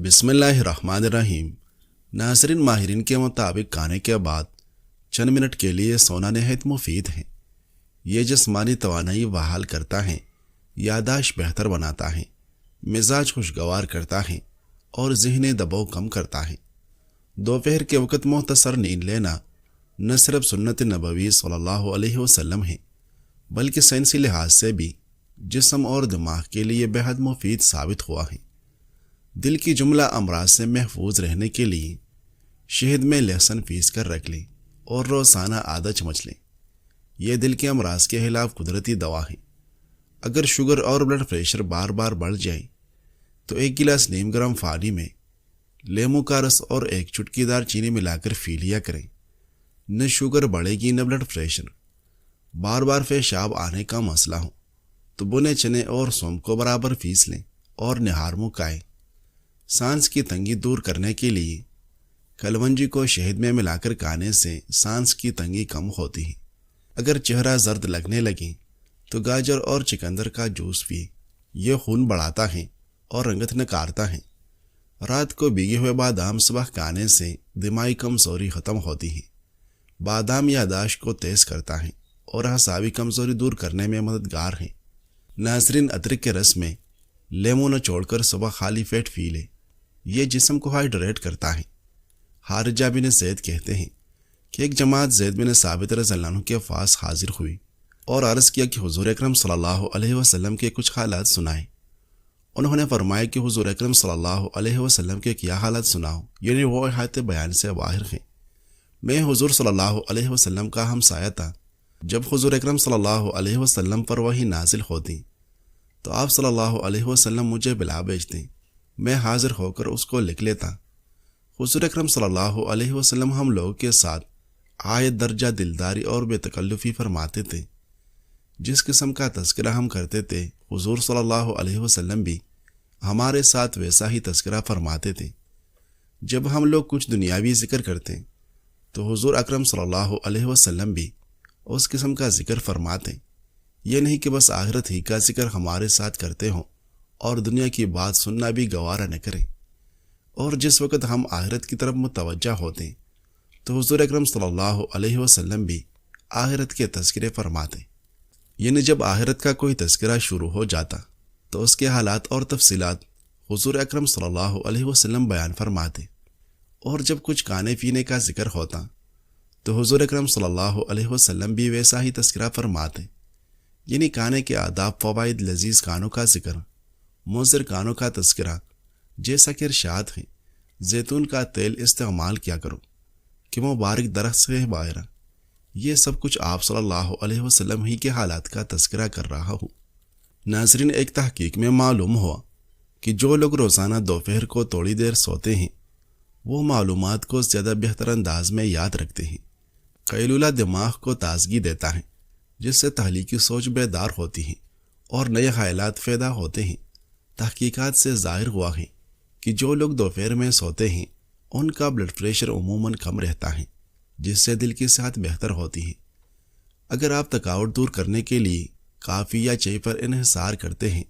بسم اللہ الرحمن الرحیم۔ ناظرین، ماہرین کے مطابق کھانے کے بعد چند منٹ کے لیے سونا نہایت مفید ہے۔ یہ جسمانی توانائی بحال کرتا ہے، یادداشت بہتر بناتا ہے، مزاج خوشگوار کرتا ہے اور ذہنی دباؤ کم کرتا ہے۔ دوپہر کے وقت مختصر نیند لینا نہ صرف سنت نبوی صلی اللہ علیہ وسلم ہے بلکہ سائنسی لحاظ سے بھی جسم اور دماغ کے لیے بہت مفید ثابت ہوا ہے۔ دل کی جملہ امراض سے محفوظ رہنے کے لیے شہد میں لہسن پیس کر رکھ لیں اور روزانہ آدھا چمچ لیں۔ یہ دل کے امراض کے خلاف قدرتی دوا ہے۔ اگر شوگر اور بلڈ پریشر بار بار بڑھ جائے تو 1 گلاس نیم گرم پانی میں لیموں کا رس اور 1 چٹکی دار چینی ملا کر پی لیا کریں۔ نہ شوگر بڑھے گی نہ بلڈ پریشر۔ بار بار پیشاب آنے کا مسئلہ ہو تو بنے چنے اور سونف کو برابر پیس لیں اور نہار منہ کھائیں۔ سانس کی تنگی دور کرنے کے لیے کلونجی کو شہد میں ملا کر کھانے سے سانس کی تنگی کم ہوتی ہے۔ اگر چہرہ زرد لگنے لگے تو گاجر اور چکندر کا جوس پیے۔ یہ خون بڑھاتا ہے اور رنگت نکارتا ہے۔ رات کو بھیگے ہوئے بادام صبح کھانے سے دماغی کمزوری ختم ہوتی ہے۔ بادام یادداشت کو تیز کرتا ہے اور اعصابی کمزوری دور کرنے میں مددگار ہے۔ ناظرین، ادرک کے رس میں لیموں نچوڑ کر صبح خالی پیٹ پی لے۔ یہ جسم کو ہائیڈریٹ کرتا ہے۔ حارثہ بن زید کہتے ہیں کہ ایک جماعت زید بن ثابت رضی اللہ عنہ کے پاس حاضر ہوئی اور عرض کیا کہ حضور اکرم صلی اللہ علیہ وسلم کے کچھ حالات سنائیں۔ انہوں نے فرمایا کہ حضور اکرم صلی اللہ علیہ وسلم کے کیا حالات سناؤ، یعنی وہ احاطے بیان سے باہر ہیں۔ میں حضور صلی اللہ علیہ وسلم کا ہمسایہ تھا۔ جب حضور اکرم صلی اللہ علیہ وسلم پر وحی نازل ہوتی تو آپ صلی اللہ علیہ وسلم مجھے بلا بھیجتے، میں حاضر ہو کر اس کو لکھ لیتا۔ حضور اکرم صلی اللہ علیہ وسلم ہم لوگوں کے ساتھ آیت درجہ دلداری اور بے تکلفی فرماتے تھے۔ جس قسم کا تذکرہ ہم کرتے تھے حضور صلی اللہ علیہ وسلم بھی ہمارے ساتھ ویسا ہی تذکرہ فرماتے تھے۔ جب ہم لوگ کچھ دنیاوی ذکر کرتے تو حضور اکرم صلی اللہ علیہ وسلم بھی اس قسم کا ذکر فرماتے۔ یہ نہیں کہ بس آخرت ہی کا ذکر ہمارے ساتھ کرتے ہوں اور دنیا کی بات سننا بھی گوارا نہ کریں۔ اور جس وقت ہم آخرت کی طرف متوجہ ہوتے تو حضور اکرم صلی اللہ علیہ وسلم بھی آخرت کے تذکرے فرماتے۔ یعنی جب آخرت کا کوئی تذکرہ شروع ہو جاتا تو اس کے حالات اور تفصیلات حضور اکرم صلی اللہ علیہ وسلم بیان فرماتے، اور جب کچھ کھانے پینے کا ذکر ہوتا تو حضور اکرم صلی اللہ علیہ وسلم بھی ویسا ہی تذکرہ فرماتے۔ یعنی کھانے کے آداب، فوائد، لذیذ کھانوں کا ذکر، مضر کھانوں کا تذکرہ، جیسا کہ ارشاد ہے زیتون کا تیل استعمال کیا کرو کہ مبارک درخت سے باہر۔ یہ سب کچھ آپ صلی اللہ علیہ وسلم ہی کے حالات کا تذکرہ کر رہا ہوں۔ ناظرین، ایک تحقیق میں معلوم ہوا کہ جو لوگ روزانہ دوپہر کو تھوڑی دیر سوتے ہیں وہ معلومات کو زیادہ بہتر انداز میں یاد رکھتے ہیں۔ قیلولہ دماغ کو تازگی دیتا ہے، جس سے تخلیقی سوچ بیدار ہوتی ہے اور نئے خیالات پیدا ہوتے ہیں۔ تحقیقات سے ظاہر ہوا ہے کہ جو لوگ دوپہر میں سوتے ہیں ان کا بلڈ پریشر عموماً کم رہتا ہے، جس سے دل کی صحت بہتر ہوتی ہے۔ اگر آپ تھکاوٹ دور کرنے کے لیے کافی یا چائے پر انحصار کرتے ہیں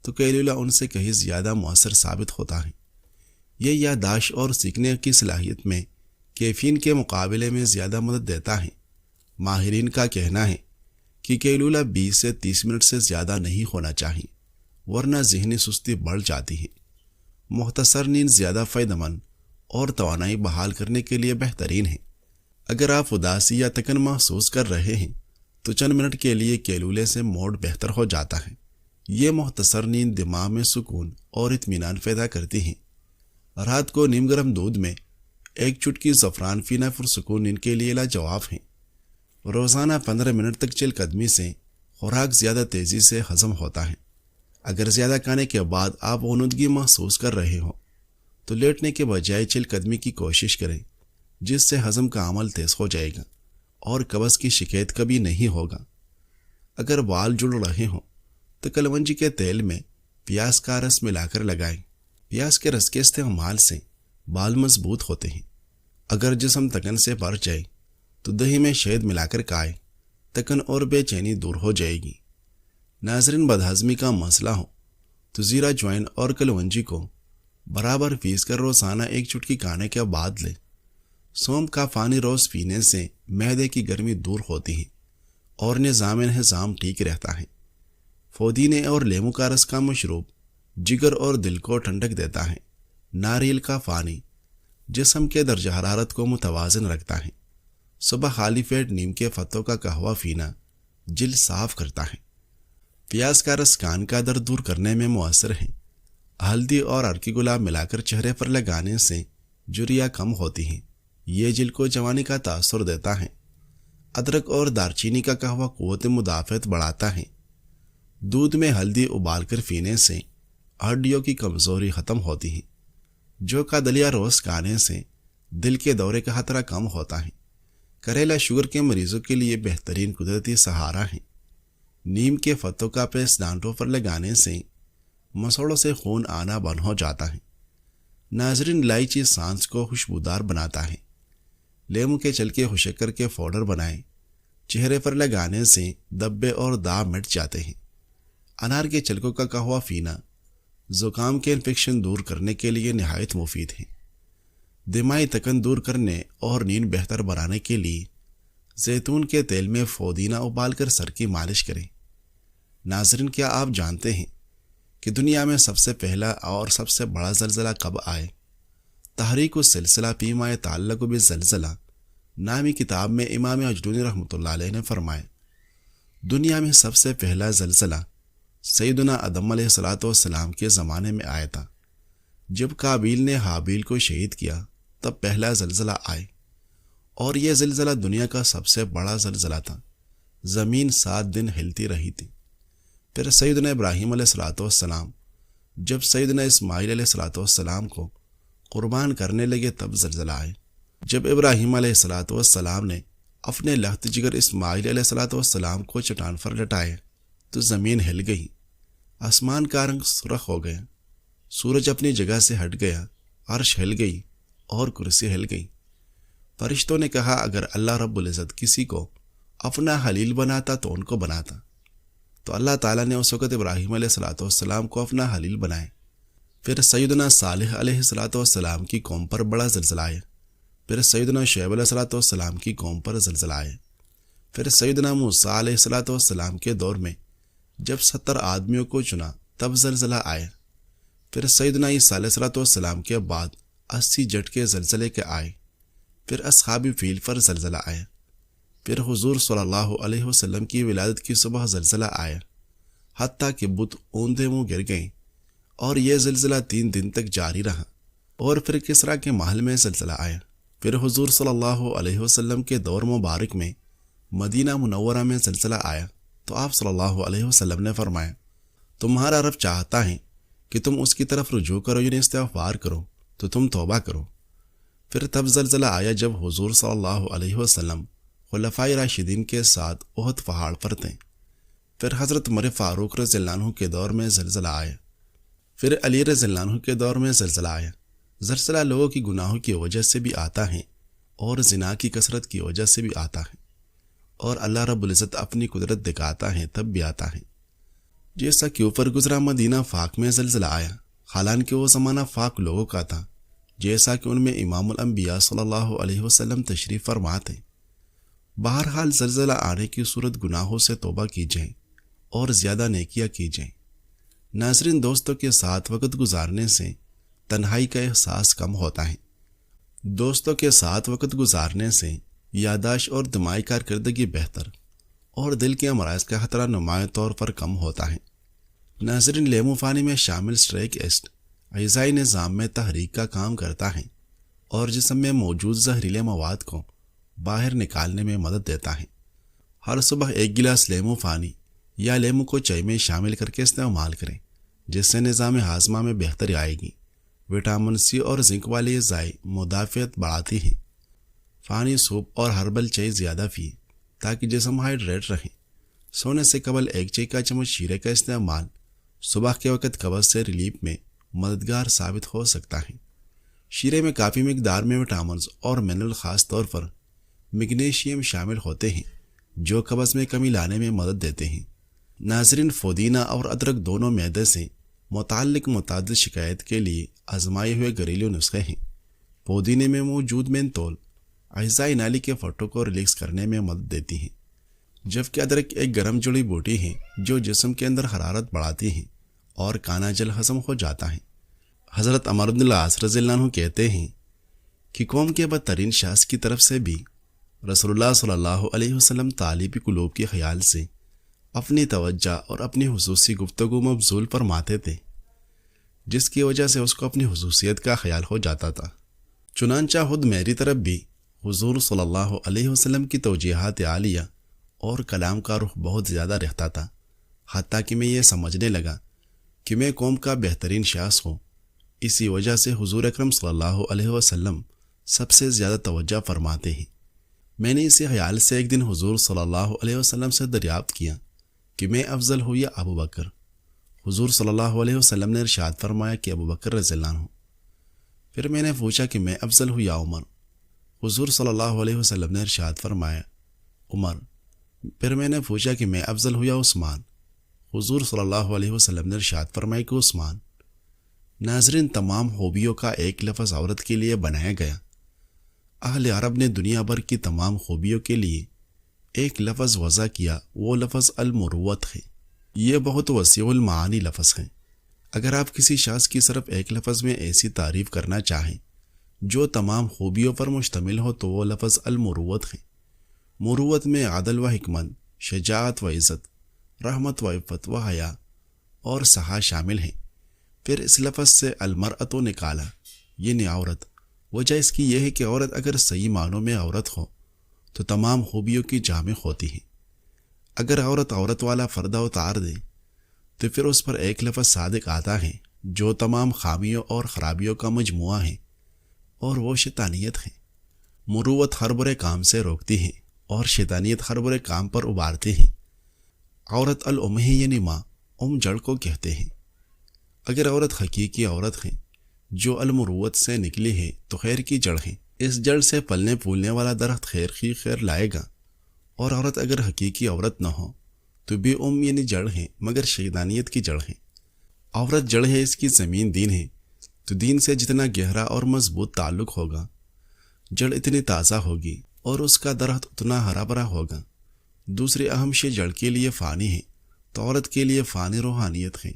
تو قیلولہ ان سے کہیں زیادہ مؤثر ثابت ہوتا ہے۔ یہ یادداشت اور سیکھنے کی صلاحیت میں کیفین کے مقابلے میں زیادہ مدد دیتا ہے۔ ماہرین کا کہنا ہے کہ قیلولہ 20 سے 30 منٹ سے زیادہ نہیں ہونا چاہیے، ورنہ ذہنی سستی بڑھ جاتی ہے۔ مختصر نیند زیادہ فائدہ مند اور توانائی بحال کرنے کے لیے بہترین ہے۔ اگر آپ اداسی یا تھکن محسوس کر رہے ہیں تو چند منٹ کے لیے قیلولے سے موڈ بہتر ہو جاتا ہے۔ یہ مختصر نیند دماغ میں سکون اور اطمینان پیدا کرتی ہے۔ رات کو نیم گرم دودھ میں 1 چٹکی زعفران پینا پرسکون نیند کے لیے لاجواب ہے۔ روزانہ 15 منٹ تک چہل قدمی سے خوراک زیادہ تیزی سے ہضم ہوتا ہے۔ اگر زیادہ کھانے کے بعد آپ غنودگی محسوس کر رہے ہوں تو لیٹنے کے بجائے چہل قدمی کی کوشش کریں، جس سے ہضم کا عمل تیز ہو جائے گا اور قبض کی شکایت کبھی نہیں ہوگا۔ اگر بال جڑ رہے ہوں تو کلونجی کے تیل میں پیاز کا رس ملا کر لگائیں۔ پیاز کے رس کے استعمال سے بال مضبوط ہوتے ہیں۔ اگر جسم تکن سے بھر جائے تو دہی میں شہد ملا کر کھائیں، تکن اور بے چینی دور ہو جائے گی۔ ناظرین، بدہضمی کا مسئلہ ہو تو زیرہ جوائن اور کلونجی کو برابر پیس کر روزانہ ایک چٹکی کھانے کے بعد لیں۔ سونف کا پانی روز پینے سے معدے کی گرمی دور ہوتی ہے اور نظام ٹھیک رہتا ہے۔ پودینے اور لیمو کا رس کا مشروب جگر اور دل کو ٹھنڈک دیتا ہے۔ ناریل کا پانی جسم کے درجہ حرارت کو متوازن رکھتا ہے۔ صبح خالی پیٹ نیم کے پتوں کا قہوہ پینا جلد صاف کرتا ہے۔ پیاز کا رس کان کا درد دور کرنے میں مؤثر ہے۔ ہلدی اور ارکی گلاب ملا کر چہرے پر لگانے سے جھریاں کم ہوتی ہیں۔ یہ جلد کو جوانی کا تاثر دیتا ہے۔ ادرک اور دارچینی کا قہوہ قوت مدافعت بڑھاتا ہے۔ دودھ میں ہلدی ابال کر پینے سے ہڈیوں کی کمزوری ختم ہوتی ہے۔ جو کا دلیا روز کھانے سے دل کے دورے کا خطرہ کم ہوتا ہے۔ کریلا شوگر کے مریضوں کے لیے بہترین قدرتی سہارا ہے۔ نیم کے پتوں کا پیسٹ دانتوں پر لگانے سے مسوڑوں سے خون آنا بند ہو جاتا ہے۔ ناظرین، الائچی سانس کو خوشبودار بناتا ہے۔ لیمو کے چھلکے خشک کر کے پاؤڈر بنائیں۔ چہرے پر لگانے سے دبے اور داغ مٹ جاتے ہیں۔ انار کے چھلکوں کا قہوہ پینا زکام کے انفیکشن دور کرنے کے لیے نہایت مفید ہے۔ دماغی تکن دور کرنے اور نیند بہتر بنانے کے لیے زیتون کے تیل میں پودینہ ابال کر سر کی مالش کریں۔ ناظرین، کیا آپ جانتے ہیں کہ دنیا میں سب سے پہلا اور سب سے بڑا زلزلہ کب آئے؟ تحریک السلسلہ فیما یتعلق بالزلزلہ نامی کتاب میں امام اجلونی رحمۃ اللہ علیہ نے فرمایا، دنیا میں سب سے پہلا زلزلہ سیدنا آدم علیہ السلام کے زمانے میں آیا تھا۔ جب قابیل نے حابیل کو شہید کیا تب پہلا زلزلہ آئے، اور یہ زلزلہ دنیا کا سب سے بڑا زلزلہ تھا۔ زمین 7 دن ہلتی رہی تھی۔ پھر سیدنا ابراہیم علیہ السلام جب سیدنا اسماعیل علیہ السلام کو قربان کرنے لگے تب زلزلہ آئے۔ جب ابراہیم علیہ السلام نے اپنے لخت جگر اسماعیل علیہ السلام کو چٹان پر لٹائے تو زمین ہل گئی، آسمان کا رنگ سرخ ہو گیا، سورج اپنی جگہ سے ہٹ گیا، عرش ہل گئی اور کرسی ہل گئی۔ فرشتوں نے کہا، اگر اللہ رب العزت کسی کو اپنا خلیل بناتا تو ان کو بناتا۔ تو اللہ تعالیٰ نے اس وقت ابراہیم علیہ السلام کو اپنا خلیل بنائے۔ پھر سیدنا صالح علیہ السلام کی قوم پر بڑا زلزلہ آیا۔ پھر سیدنا شعیب علیہ السلام کی قوم پر زلزلہ آیا۔ پھر سیدنا موسیٰ علیہ السلام کے دور میں جب 70 آدمیوں کو چنا تب زلزلہ آیا۔ پھر سیدنا عیسیٰ علیہ السلام کے بعد 80 جھٹکے زلزلے کے آئے۔ پھر اصحاب فیل پر زلزلہ آیا۔ پھر حضور صلی اللہ علیہ وسلم کی ولادت کی صبح زلزلہ آیا، حتیٰ کہ بت اوندے منہ گر گئیں، اور یہ زلزلہ 3 دن تک جاری رہا۔ اور پھر کسریٰ کے محل میں زلزلہ آیا۔ پھر حضور صلی اللہ علیہ وسلم کے دور مبارک میں مدینہ منورہ میں زلزلہ آیا تو آپ صلی اللہ علیہ وسلم نے فرمایا، تمہارا رب چاہتا ہے کہ تم اس کی طرف رجوع کرو، یعنی استغفار کرو، تو تم توبہ کرو۔ پھر تب زلزلہ آیا جب حضور صلی اللہ علیہ وسلم خلفائے راشدین کے ساتھ احد پہاڑ پر تھے۔ پھر حضرت عمر فاروق رضی اللہ عنہ کے دور میں زلزلہ آیا۔ پھر علی رضی اللہ عنہ کے دور میں زلزلہ آیا۔ زلزلہ لوگوں کی گناہوں کی وجہ سے بھی آتا ہے اور زنا کی کثرت کی وجہ سے بھی آتا ہے، اور اللہ رب العزت اپنی قدرت دکھاتا ہے تب بھی آتا ہے۔ جیسا کہ اوپر گزرا، مدینہ پاک میں زلزلہ آیا، حالانکہ وہ زمانہ پاک لوگوں کا تھا، جیسا کہ ان میں امام الانبیاء صلی اللہ علیہ وسلم تشریف فرما تھے۔ بہرحال زلزلہ آنے کی صورت گناہوں سے توبہ کی جائیں اور زیادہ نیکیاں کی جائیں۔ ناظرین، دوستوں کے ساتھ وقت گزارنے سے تنہائی کا احساس کم ہوتا ہے۔ دوستوں کے ساتھ وقت گزارنے سے یادداشت اور دماغی کارکردگی بہتر اور دل کے امراض کا خطرہ نمایاں طور پر کم ہوتا ہے۔ ناظرین، لیمو پانی میں شامل سٹریک ایسڈ اعضائی نظام میں تحریک کا کام کرتا ہے اور جسم میں موجود زہریلے مواد کو باہر نکالنے میں مدد دیتا ہے۔ ہر صبح 1 گلاس لیمو پانی یا لیمو کو چائے میں شامل کر کے استعمال کریں، جس سے نظام ہاضمہ میں بہتری آئے گی۔ وٹامن سی اور زنک والی اعضائی مدافعت بڑھاتی ہیں۔ پانی، سوپ اور ہربل چائے زیادہ پئیں تاکہ جسم ہائیڈریٹ رہے۔ سونے سے قبل 1 چائے کا چمچ شیرے کا استعمال صبح کے وقت قبض سے ریلیف میں مددگار ثابت ہو سکتا ہے۔ شیرے میں کافی مقدار میں وٹامنز اور منرل، خاص طور پر میگنیشیم شامل ہوتے ہیں، جو قبض میں کمی لانے میں مدد دیتے ہیں۔ ناظرین، پودینہ اور ادرک دونوں معدے سے متعلق متعدد شکایت کے لیے آزمائے ہوئے گھریلو نسخے ہیں۔ پودینے میں موجود مینتول اعضاء نالی کے فٹوں کو ریلیکس کرنے میں مدد دیتی ہیں، جبکہ ادرک ایک گرم جڑی بوٹی ہے جو جسم کے اندر حرارت بڑھاتی ہے اور کانا جل ہضم ہو جاتا ہے۔ حضرت عمر بن العاص رضی اللہ عنہ کہتے ہیں کہ قوم کے بدترین شخص کی طرف سے بھی رسول اللہ صلی اللہ علیہ وسلم طالب قلوب کے خیال سے اپنی توجہ اور اپنی خصوصی گفتگو مبذول فرماتے تھے، جس کی وجہ سے اس کو اپنی خصوصیت کا خیال ہو جاتا تھا۔ چنانچہ خود میری طرف بھی حضور صلی اللہ علیہ وسلم کی توجیہات عالیہ اور کلام کا رخ بہت زیادہ رہتا تھا، حتیٰ کہ میں یہ سمجھنے لگا کہ میں قوم کا بہترین شخص ہوں۔ اسی وجہ سے حضور اکرم صلی اللہ علیہ وسلم سب سے زیادہ توجہ فرماتے ہیں۔ میں نے اسی خیال سے ایک دن حضور صلی اللہ علیہ وسلم سے دریافت کیا کہ میں افضل ہوں یا ابو بکر؟ حضور صلی اللہ علیہ وسلم نے ارشاد فرمایا کہ ابو بکر رضی اللہ عنہ۔ پھر میں نے پوچھا کہ میں افضل ہوں یا عمر؟ حضور صلی اللہ علیہ وسلم نے ارشاد فرمایا عمر۔ پھر میں نے پوچھا کہ میں افضل ہوں یا عثمان؟ حضور صلی اللہ علیہ وسلم نے ارشاد فرمایا کہ عثمان۔ ناظرین، تمام خوبیوں کا ایک لفظ عورت کے لیے بنایا گیا۔ اہل عرب نے دنیا بھر کی تمام خوبیوں کے لیے ایک لفظ وضع کیا، وہ لفظ المروت ہے۔ یہ بہت وسیع المعانی لفظ ہے۔ اگر آپ کسی شخص کی صرف ایک لفظ میں ایسی تعریف کرنا چاہیں جو تمام خوبیوں پر مشتمل ہو تو وہ لفظ المروت ہے۔ مروت میں عدل و حکمت، شجاعت و عزت، رحمت و عفت و حیا اور سخا شامل ہیں۔ پھر اس لفظ سے المرأۃ نکالا، یعنی عورت۔ وجہ اس کی یہ ہے کہ عورت اگر صحیح معنوں میں عورت ہو تو تمام خوبیوں کی جامع ہوتی ہے۔ اگر عورت والا پردہ اتار دے تو پھر اس پر ایک لفظ صادق آتا ہے جو تمام خامیوں اور خرابیوں کا مجموعہ ہے، اور وہ شیطانیت ہے۔ مروت ہر برے کام سے روکتی ہے اور شیطانیت ہر برے کام پر ابھارتی ہے۔ عورت الام ہے، یعنی ماں، جڑ کو کہتے ہیں۔ اگر عورت حقیقی عورت ہے جو المروت سے نکلی ہے تو خیر کی جڑ ہے۔ اس جڑ سے پلنے پھولنے والا درخت خیر کی خیر لائے گا۔ اور عورت اگر حقیقی عورت نہ ہو تو بھی یعنی جڑ ہے، مگر شیطانیت کی جڑ ہے۔ عورت جڑ ہے، اس کی زمین دین ہے، تو دین سے جتنا گہرا اور مضبوط تعلق ہوگا، جڑ اتنی تازہ ہوگی اور اس کا درخت اتنا ہرا بھرا ہوگا۔ دوسری اہم شے جڑ کے لیے فانی ہے، تو عورت کے لیے فانی روحانیت ہے،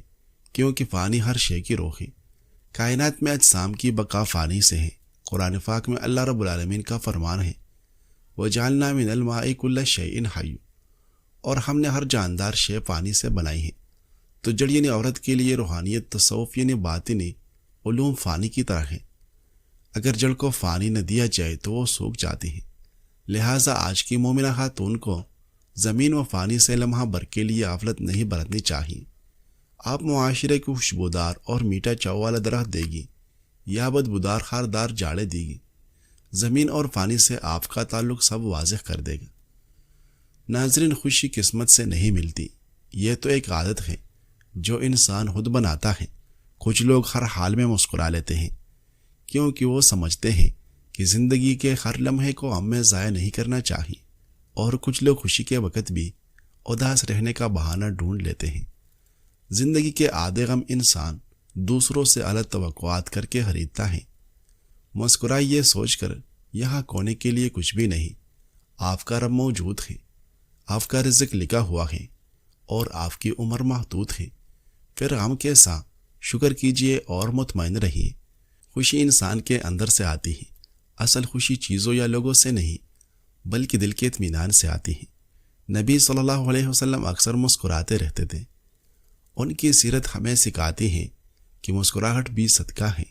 کیونکہ فانی ہر شے کی روح ہے۔ کائنات میں اجسام کی بقا فانی سے ہے۔ قرآن پاک میں اللہ رب العالمین کا فرمان ہے وَجَعَلْنَا مِنَ الْمَاءِ كُلَّ شَيْءٍ حَيٍّ، اور ہم نے ہر جاندار شے پانی سے بنائی ہے۔ تو جڑ یعنی عورت کے لیے روحانیت، تصوف یعنی باطنی علوم فانی کی طرح ہے۔ اگر جڑ کو فانی نہ دیا جائے تو وہ سوکھ جاتی ہے۔ لہٰذا آج کی مومنہ خاتون کو زمین و فانی سے لمحہ بھر کے لیے غفلت نہیں برتنی چاہیے۔ آپ معاشرے کو خوشبودار اور میٹھا چاو والا درخت دے گی یا بدبودار خاردار جاڑے دے گی، زمین اور فانی سے آپ کا تعلق سب واضح کر دے گا۔ ناظرین، خوشی قسمت سے نہیں ملتی، یہ تو ایک عادت ہے جو انسان خود بناتا ہے۔ کچھ لوگ ہر حال میں مسکرا لیتے ہیں کیونکہ وہ سمجھتے ہیں کہ زندگی کے ہر لمحے کو غم میں ضائع نہیں کرنا چاہیے، اور کچھ لوگ خوشی کے وقت بھی اداس رہنے کا بہانہ ڈھونڈ لیتے ہیں۔ زندگی کے آدھے غم انسان دوسروں سے الگ توقعات کر کے خریدتا ہے۔ مسکرائے یہ سوچ کر یہاں کونے کے لیے کچھ بھی نہیں، آپ کا رب موجود ہے، آپ کا رزق لکھا ہوا ہے اور آپ کی عمر محدود ہے۔ پھر غم کے ساتھ شکر کیجئے اور مطمئن رہیے۔ خوشی انسان کے اندر سے آتی ہے۔ اصل خوشی چیزوں یا لوگوں سے نہیں بلکہ دل کے اطمینان سے آتی ہے۔ نبی صلی اللہ علیہ وسلم اکثر مسکراتے رہتے تھے۔ ان کی سیرت ہمیں سکھاتی ہے کہ مسکراہٹ بھی صدقہ ہے۔